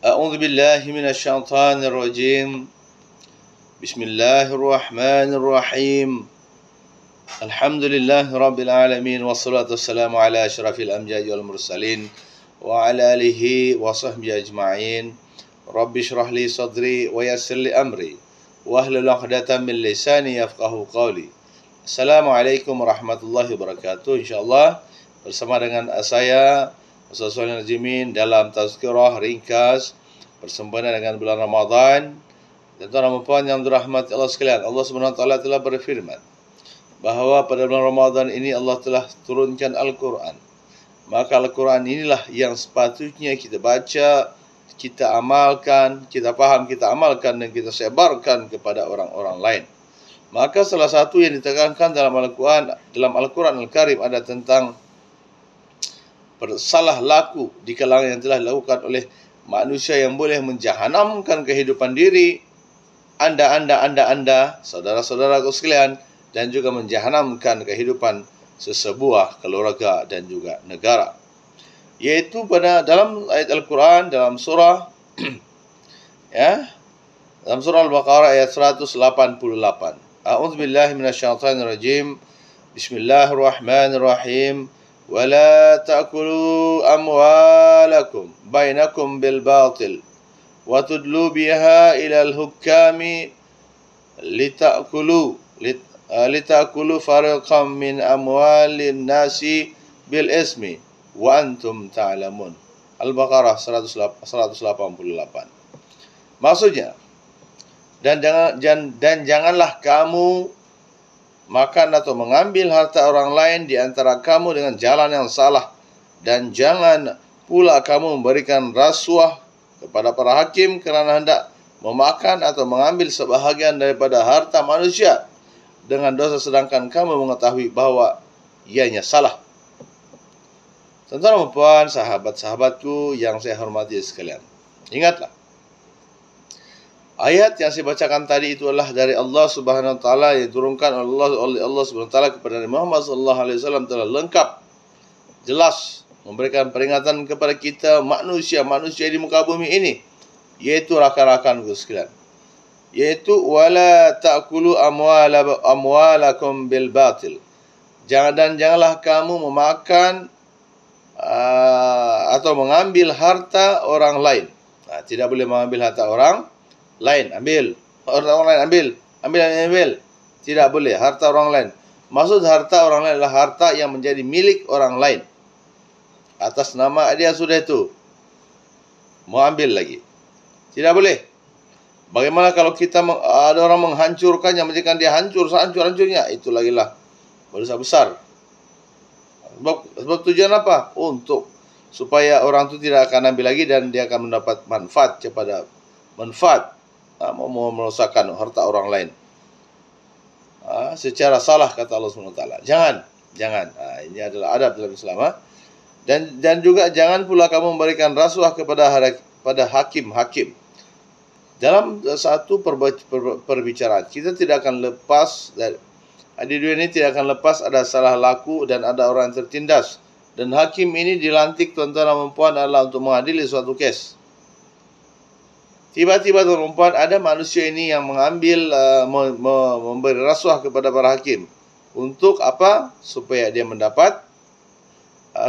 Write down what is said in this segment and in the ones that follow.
أعوذ بالله من الشيطان الرجيم. بسم الله الرحمن الرحيم. الحمد لله رب العالمين والصلاة والسلام على أشرف الأنبياء والمرسلين وعلى آله وصحبه أجمعين. رب اشرح لي صدري ويسر لي أمري واحلل عقدة من لساني يفقهوا قولي. Assalamualaikum warahmatullahi wabarakatuh. InsyaAllah bersama dengan saya Ustaz Soleh Nazimin dalam tazkirah ringkas bersempena dengan bulan Ramadan. Dan tuan-tuan dan puan yang dirahmati Allah sekalian, Allah Subhanahu wa taala telah berfirman bahawa pada bulan Ramadan ini Allah telah turunkan Al-Quran. Maka Al-Quran inilah yang sepatutnya kita baca, kita amalkan, kita faham, kita amalkan dan kita sebarkan kepada orang-orang lain. Maka salah satu yang ditekankan dalam Al-Quran Al-Karim ada tentang bersalah laku di kalangan yang telah dilakukan oleh manusia yang boleh menjahanamkan kehidupan diri anda, saudara-saudaraku sekalian, dan juga menjahanamkan kehidupan sesebuah keluarga dan juga negara. Yaitu pada dalam ayat Al-Quran dalam surah dalam surah Al-Baqarah ayat 188. A'udzu billahi minasyaitonir rajim. Bismillahirrahmanirrahim. Wala ta'kulu amwalakum bainakum bil batil wa tudlu biha ila al-hukami litakulu fariqam min amwalin nasi bil ismi wa antum ta'lamun. Al-Baqarah 188. Maksudnya, dan janganlah kamu makan atau mengambil harta orang lain di antara kamu dengan jalan yang salah, dan jangan pula kamu memberikan rasuah kepada para hakim kerana hendak memakan atau mengambil sebahagian daripada harta manusia dengan dosa sedangkan kamu mengetahui bahawa ianya salah. Tuan-tuan dan puan, sahabat-sahabatku yang saya hormati sekalian, ingatlah, ayat yang saya bacakan tadi itu adalah dari Allah Subhanahu wa taala, yang diturunkan oleh Allah Subhanahu wa taala kepada Nabi Muhammad sallallahu alaihi wasallam, telah lengkap, jelas memberikan peringatan kepada kita manusia di muka bumi ini, yaitu rakan-rakanku sekalian, yaitu wala ta'kulu amwalakum bil batil. Janganlah kamu memakan atau mengambil harta orang lain. Tidak boleh mengambil harta orang lain, ambil tidak boleh harta orang lain. Maksud harta orang lain adalah harta yang menjadi milik orang lain atas nama dia sudah itu mau ambil lagi, tidak boleh. Bagaimana kalau kita ada orang menghancurkannya, menjadikan dia hancur sehancur-hancurnya, itu lagi lah dosa besar. Sebab tujuan apa? Untuk supaya orang itu tidak akan ambil lagi dan dia akan mendapat manfaat mau merosakkan harta orang lain secara salah, kata Allah SWT. Jangan. Ini adalah adab dalam Islam. Dan juga jangan pula kamu memberikan rasuah kepada hakim. Dalam satu perbicaraan, kita tidak akan lepas di dunia ini, tidak akan lepas ada salah laku dan ada orang yang tertindas. Dan hakim ini dilantik, tuan-tuan dan puan, adalah untuk mengadili suatu kes. Tiba-tiba, tuan-tuan dan puan, ada manusia ini yang mengambil memberi rasuah kepada para hakim. Untuk apa? Supaya dia mendapat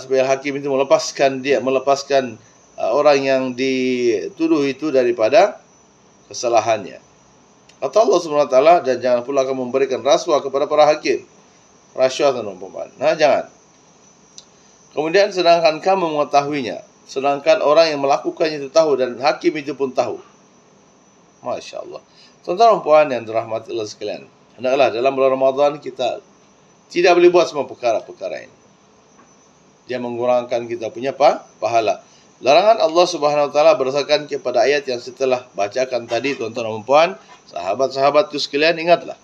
supaya hakim itu melepaskan orang yang dituduh itu daripada kesalahannya. Kata Allah SWT, dan jangan pula kamu memberikan rasuah kepada para hakim. Rasuah, tuan-tuan dan puan. Jangan. Kemudian sedangkan kamu mengetahuinya, sedangkan orang yang melakukannya itu tahu dan hakim itu pun tahu. Masya Allah. Tuan-tuan dan puan yang dirahmati Allah sekalian, hendaklah dalam bulan Ramadan kita tidak boleh buat semua perkara-perkara ini. Dia mengurangkan kita punya pahala. Larangan Allah Subhanahu wa taala berdasarkan kepada ayat yang setelah bacakan tadi, tuan-tuan dan puan, sahabat-sahabatku sekalian, ingatlah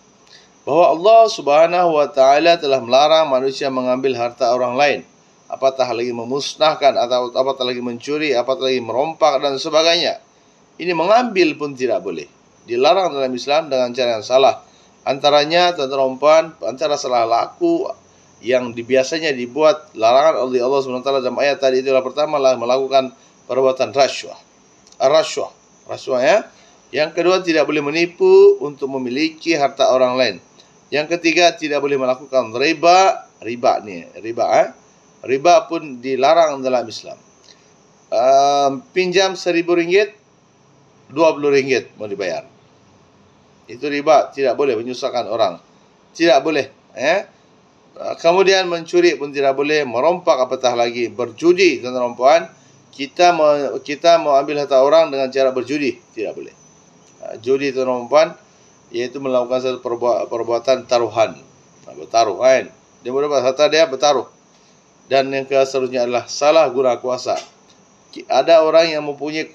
bahawa Allah Subhanahu wa taala telah melarang manusia mengambil harta orang lain, apatah lagi memusnahkan, atau apatah lagi mencuri, apatah lagi merompak dan sebagainya. Ini mengambil pun tidak boleh. Dilarang dalam Islam dengan cara yang salah. Antaranya, tuan-tuan dan puan, antara salah laku yang biasanya dibuat larangan oleh Allah SWT dalam ayat tadi itulah pertama, melakukan perbuatan rasuah rasuah. Rasuah ya. Yang kedua, tidak boleh menipu untuk memiliki harta orang lain. Yang ketiga, tidak boleh melakukan riba. Riba ni, riba pun dilarang dalam Islam. Pinjam RM1.000, RM20 mau dibayar. Itu riba, tidak boleh menyusahkan orang. Tidak boleh. Kemudian mencuri pun tidak boleh, merompak apatah lagi berjudi, tuan-tuan dan puan. Kita mau ambil harta orang dengan cara berjudi, tidak boleh. Judi, tuan-tuan dan puan, iaitu melakukan satu perbuatan taruhan. Bertaruh kan. Dia mendapat harta dia bertaruh. Dan yang seterusnya adalah salah guna kuasa. Ada orang yang mempunyai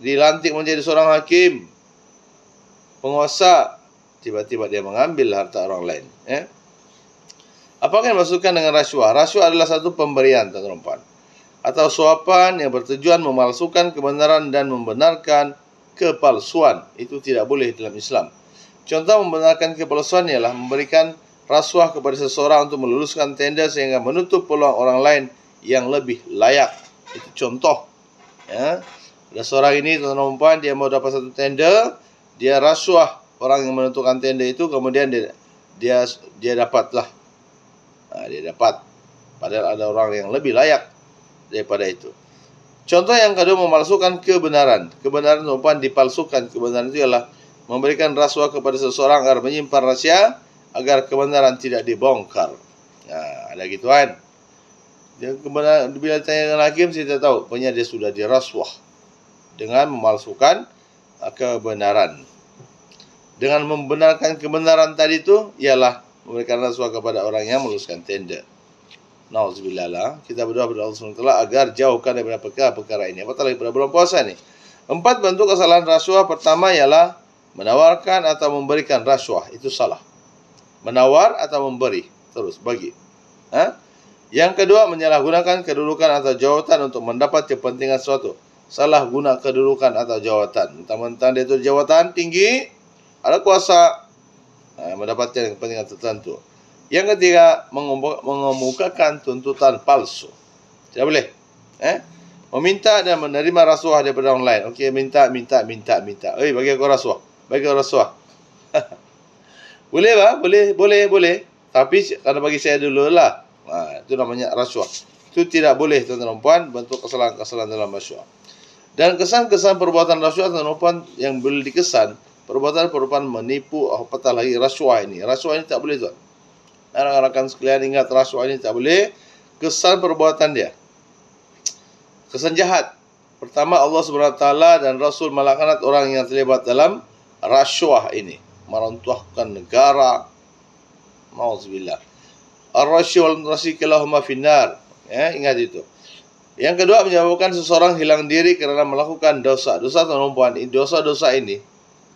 dilantik menjadi seorang hakim, penguasa, tiba-tiba dia mengambil harta orang lain. Apakah yang dimaksudkan dengan rasuah? Rasuah adalah satu pemberian, tuan-tuan dan puan, atau suapan yang bertujuan memalsukan kebenaran dan membenarkan kepalsuan. Itu tidak boleh dalam Islam. Contoh membenarkan kepalsuan ialah memberikan rasuah kepada seseorang untuk meluluskan tender sehingga menutup peluang orang lain yang lebih layak. Itu contoh. Ada seorang ini, tuan-tuan dan puan, dia mau dapat satu tender, dia rasuah orang yang menentukan tender itu, kemudian dia dapatlah. Dia dapat. Padahal ada orang yang lebih layak daripada itu. Contoh yang kedua, memalsukan kebenaran. Kebenaran, tuan-tuan, dipalsukan. Kebenaran itu ialah memberikan rasuah kepada seseorang agar menyimpan rahsia, agar kebenaran tidak dibongkar. Ada gituan. Dia kebenaran, bila ditanya dengan hakim, saya tidak tahu. Pokoknya dia sudah dirasuah dengan memalsukan kebenaran. Dengan membenarkan kebenaran tadi itu ialah memberikan rasuah kepada orang yang meluluskan tender. Nauzubillah lah. Kita berdoa kepada Allah SWT agar jauhkan daripada perkara-perkara ini. Apatah lagi pada bulan puasa ni. 4 bentuk kesalahan rasuah. Pertama ialah menawarkan atau memberikan rasuah. Itu salah. Menawar atau memberi, terus bagi. Yang kedua, menyalahgunakan kedudukan atau jawatan untuk mendapat kepentingan sesuatu. Salah guna kedudukan atau jawatan. Mentang-mentang dia itu jawatan tinggi, ada kuasa, mendapatkan kepentingan tertentu. Yang ketiga, mengemukakan tuntutan palsu. Tidak boleh. Meminta dan menerima rasuah daripada orang lain. Okey, minta. Bagi aku rasuah. Boleh bah? Boleh. Tapi kalau bagi saya dulu lah. Itu namanya rasuah. Itu tidak boleh, tuan-tuan dan puan, bentuk kesalahan-kesalahan dalam rasuah. Dan kesan-kesan perbuatan rasuah, tuan-tuan dan puan, yang boleh dikesan, perbuatan menipu, apatah lagi rasuah ini. Rasuah ini tak boleh, tuan. Rakan-rakan sekalian ingat, rasuah ini tak boleh. Kesan perbuatan dia, kesan jahat. Pertama, Allah SWT dan Rasul melaknat orang yang terlibat dalam rasuah ini, meruntuhkan negara. Nauzubillah. Ar-rasyuh wal-rasikilahumma finnar. Ingat itu. Yang kedua, menyebabkan seseorang hilang diri kerana melakukan dosa. Dosa-dosa ini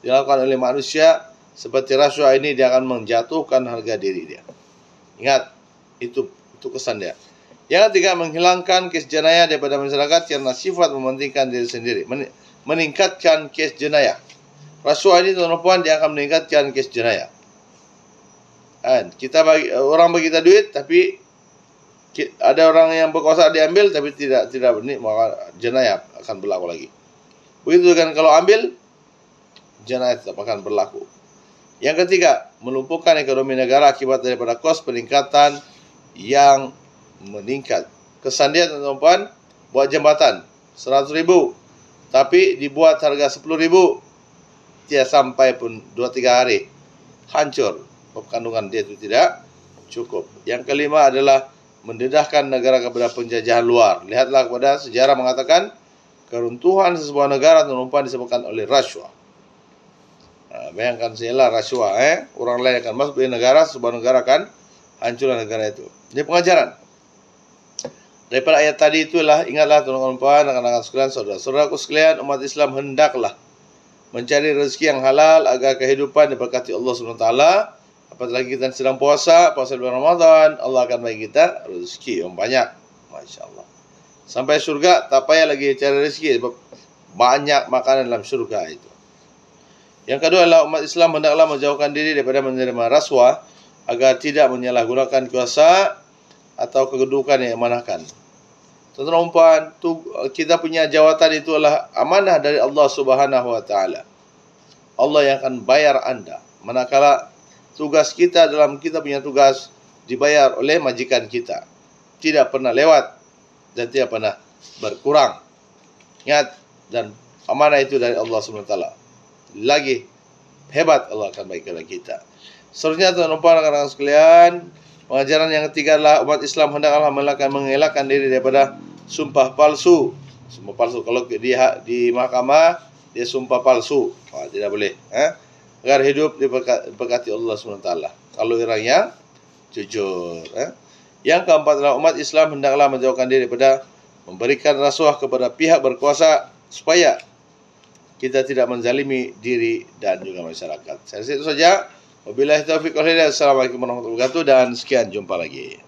dilakukan oleh manusia seperti rasuah ini, dia akan menjatuhkan harga diri dia. Ingat, itu kesan dia. Yang ketiga, menghilangkan kes jenayah daripada masyarakat karena sifat mementingkan diri sendiri, meningkatkan kes jenayah. Rasuah ini, tuan-tuan dan puan, dia akan meningkatkan kes jenayah. Orang bagi kita duit, tapi ada orang yang berkuasa diambil, tapi tidak ini, maka jenayah akan berlaku lagi. Begitu kan kalau ambil, jenayah tetap akan berlaku. Yang ketiga, melumpuhkan ekonomi negara akibat daripada kos peningkatan yang meningkat. Kesan dia, tuan-tuan dan puan, buat jambatan 100,000, tapi dibuat harga 10,000, tidak sampai pun 2-3 hari, hancur. Kandungan dia itu tidak cukup. Yang kelima adalah mendedahkan negara kepada penjajahan luar. Lihatlah kepada sejarah mengatakan keruntuhan sebuah negara, tuan-tuan dan puan, disebabkan oleh rasuah. Bayangkan sajalah rasuah, orang lain akan masuk di negara, sebuah negara akan hancurlah negara itu. Ini pengajaran. Daripada ayat tadi itulah, ingatlah tuan-tuan dan puan, rekan-rekan sekalian, saudara-saudaraku sekalian, umat Islam hendaklah mencari rezeki yang halal agar kehidupan diberkati Allah SWT. Apatah lagi kita sedang puasa bulan Ramadan, Allah akan bagi kita rezeki yang banyak. Masya Allah. Sampai surga, tak payah lagi cari rezeki, sebab banyak makanan dalam surga itu. Yang kedua adalah umat Islam hendaklah menjauhkan diri daripada menerima rasuah agar tidak menyalahgunakan kuasa atau kedudukan yang diamanahkan. Tuan-tuan dan puan, kita punya jawatan itu adalah amanah dari Allah Subhanahu wa taala. Allah yang akan bayar Anda. Manakala tugas kita kita punya tugas dibayar oleh majikan kita. Tidak pernah lewat dan tidak pernah berkurang. Ingat, dan amanah itu dari Allah Subhanahu wa taala. Lagi hebat Allah akan baik kepada kita. Seterusnya tuan-tuan dan puan rekan-rekan sekalian, pengajaran yang ketiga adalah umat Islam hendaklah mengelakkan diri daripada sumpah palsu. Sumpah palsu, kalau di mahkamah dia sumpah palsu, tidak boleh. Agar hidup diberkati Allah SWT. Kalau orang yang jujur. Yang keempat adalah umat Islam hendaklah menjauhkan diri daripada memberikan rasuah kepada pihak berkuasa supaya kita tidak menzalimi diri dan juga masyarakat. Saya rasa itu saja. Wabillahi taufiq wal hidayah. Assalamualaikum warahmatullahi wabarakatuh dan sekian, jumpa lagi.